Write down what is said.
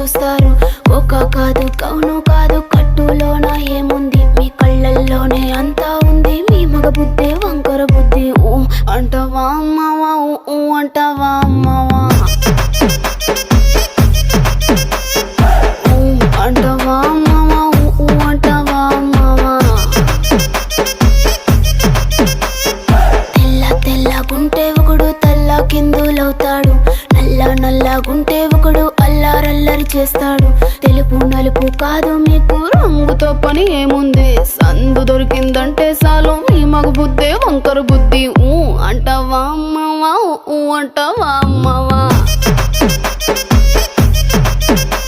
చూస్తారు. కోక కాదు కౌను కాదు కట్టులోన ఏముంది, మీ కళ్ళల్లోనే అంతా ఉంది. మీ మగ బుద్ధే వంకర బుద్ధి. ఊ అంటావా అమ్మవా, ఊ అంటావా అమ్మవా, ఊ అంటావా అమ్మవా, ఊ అంటావా అమ్మవా. తెల్ల తెల్లగుంటే ఒకడు తల్ల కిందులవుతాడు, నల్ల నల్లగుంటే ఒకడు అల్లారల్లరి చేస్తాడు. తెలుపు నలుపు కాదు మీకు రంగుతో పని ఏముంది, సందు దొరికిందంటే చాలు మీ మగ బుద్ధే వంకర బుద్ధి. ఊ అంటావా అమ్మవా, ఊ అంటావా అమ్మవా.